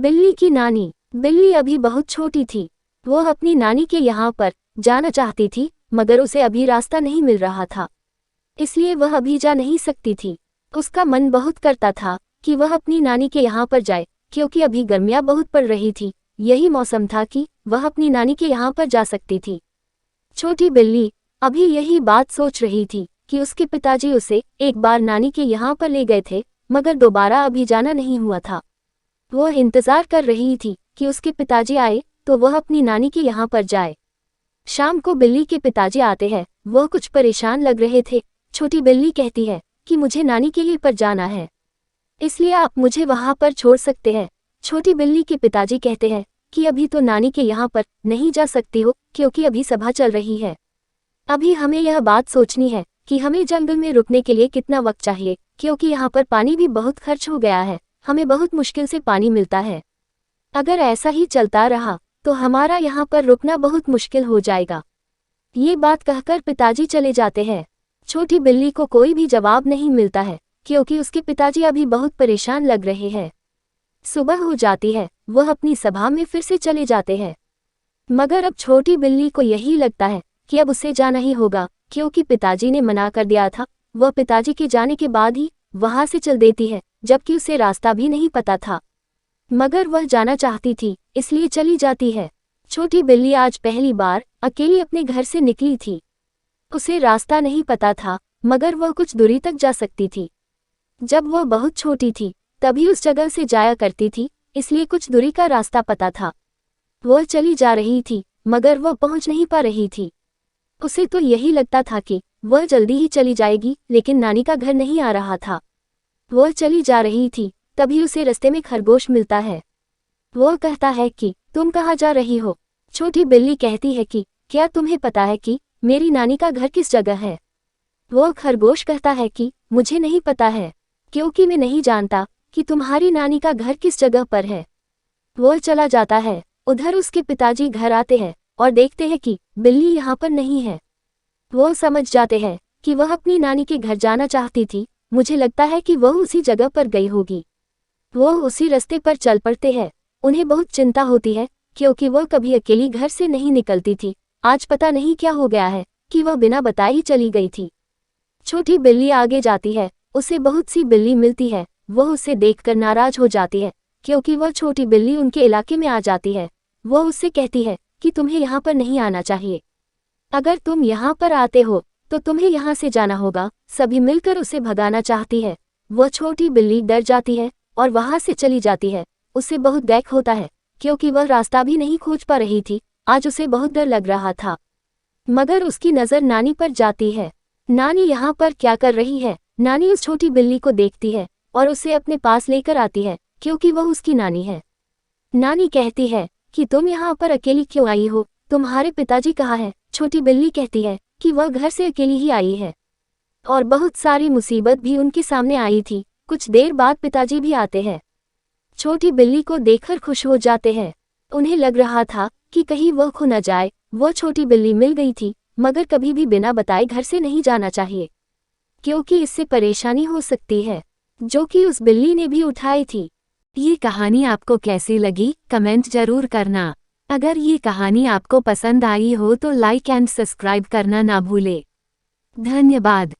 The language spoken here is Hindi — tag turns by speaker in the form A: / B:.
A: बिल्ली की नानी। बिल्ली अभी बहुत छोटी थी। वो अपनी नानी के यहाँ पर जाना चाहती थी, मगर उसे अभी रास्ता नहीं मिल रहा था, इसलिए वह अभी जा नहीं सकती थी। उसका मन बहुत करता था कि वह अपनी नानी के यहाँ पर जाए, क्योंकि अभी गर्मियाँ बहुत पड़ रही थी। यही मौसम था कि वह अपनी नानी के यहाँ पर जा सकती थी। छोटी बिल्ली अभी यही बात सोच रही थी कि उसके पिताजी उसे एक बार नानी के यहाँ पर ले गए थे, मगर दोबारा अभी जाना नहीं हुआ था। वह इंतजार कर रही थी कि उसके पिताजी आए तो वह अपनी नानी के यहाँ पर जाए। शाम को बिल्ली के पिताजी आते हैं। वह कुछ परेशान लग रहे थे। छोटी बिल्ली कहती है कि मुझे नानी के लिए पर जाना है, इसलिए आप मुझे वहाँ पर छोड़ सकते हैं। छोटी बिल्ली के पिताजी कहते हैं कि अभी तो नानी के यहाँ पर नहीं जा सकती हो, क्योंकि अभी सभा चल रही है। अभी हमें यह बात सोचनी है कि हमें जंगल में रुकने के लिए कितना वक्त चाहिए, क्योंकि यहाँ पर पानी भी बहुत खर्च हो गया है। हमें बहुत मुश्किल से पानी मिलता है। अगर ऐसा ही चलता रहा तो हमारा यहाँ पर रुकना बहुत मुश्किल हो जाएगा। ये बात कहकर पिताजी चले जाते हैं। छोटी बिल्ली को कोई भी जवाब नहीं मिलता है, क्योंकि उसके पिताजी अभी बहुत परेशान लग रहे हैं। सुबह हो जाती है। वह अपनी सभा में फिर से चले जाते हैं, मगर अब छोटी बिल्ली को यही लगता है कि अब उसे जाना ही होगा, क्योंकि पिताजी ने मना कर दिया था। वह पिताजी के जाने के बाद ही वहां से चल देती है, जबकि उसे रास्ता भी नहीं पता था, मगर वह जाना चाहती थी, इसलिए चली जाती है। छोटी बिल्ली आज पहली बार अकेली अपने घर से निकली थी। उसे रास्ता नहीं पता था, मगर वह कुछ दूरी तक जा सकती थी। जब वह बहुत छोटी थी तभी उस जगह से जाया करती थी, इसलिए कुछ दूरी का रास्ता पता था। वह चली जा रही थी, मगर वह पहुंच नहीं पा रही थी। उसे तो यही लगता था कि वह जल्दी ही चली जाएगी, लेकिन नानी का घर नहीं आ रहा था। वह चली जा रही थी, तभी उसे रास्ते में खरगोश मिलता है। वह कहता है कि तुम कहाँ जा रही हो? छोटी बिल्ली कहती है कि क्या तुम्हें पता है कि मेरी नानी का घर किस जगह है? वह खरगोश कहता है कि मुझे नहीं पता है, क्योंकि मैं नहीं जानता कि तुम्हारी नानी का घर किस जगह पर है। वह चला जाता है। उधर उसके पिताजी घर आते हैं और देखते हैं कि बिल्ली यहाँ पर नहीं है। वह समझ जाते हैं कि वह अपनी नानी के घर जाना चाहती थी। मुझे लगता है कि वह उसी जगह पर गई होगी। वह उसी रास्ते पर चल पड़ते हैं। उन्हें बहुत चिंता होती है, क्योंकि वह कभी अकेली घर से नहीं निकलती थी। आज पता नहीं क्या हो गया है कि वह बिना बताए ही चली गई थी। छोटी बिल्ली आगे जाती है। उसे बहुत सी बिल्ली मिलती है। वह उसे देखकर नाराज हो जाती है, क्योंकि वह छोटी बिल्ली उनके इलाके में आ जाती है। वह उससे कहती है कि तुम्हें यहाँ पर नहीं आना चाहिए। अगर तुम यहाँ पर आते हो तो तुम्हें यहाँ से जाना होगा। सभी मिलकर उसे भगाना चाहती है। वह छोटी बिल्ली डर जाती है और वहाँ से चली जाती है। उसे बहुत दैख होता है, क्योंकि वह रास्ता भी नहीं खोज पा रही थी। आज उसे बहुत डर लग रहा था, मगर उसकी नज़र नानी पर जाती है। नानी यहाँ पर क्या कर रही है? नानी उस छोटी बिल्ली को देखती है और उसे अपने पास लेकर आती है, क्योंकि वह उसकी नानी है। नानी कहती है कि तुम यहाँ पर अकेली क्यों आई हो? तुम्हारे पिताजी कहाँ हैं? छोटी बिल्ली कहती है कि वह घर से अकेली ही आई है और बहुत सारी मुसीबत भी उनके सामने आई थी। कुछ देर बाद पिताजी भी आते हैं। छोटी बिल्ली को देखकर खुश हो जाते हैं। उन्हें लग रहा था कि कहीं वह खो न जाए। वह छोटी बिल्ली मिल गई थी, मगर कभी भी बिना बताए घर से नहीं जाना चाहिए, क्योंकि इससे परेशानी हो सकती है, जो कि उस बिल्ली ने भी उठाई थी। ये कहानी आपको कैसी लगी कमेंट जरूर करना। अगर ये कहानी आपको पसंद आई हो तो लाइक एंड सब्सक्राइब करना ना भूले। धन्यवाद।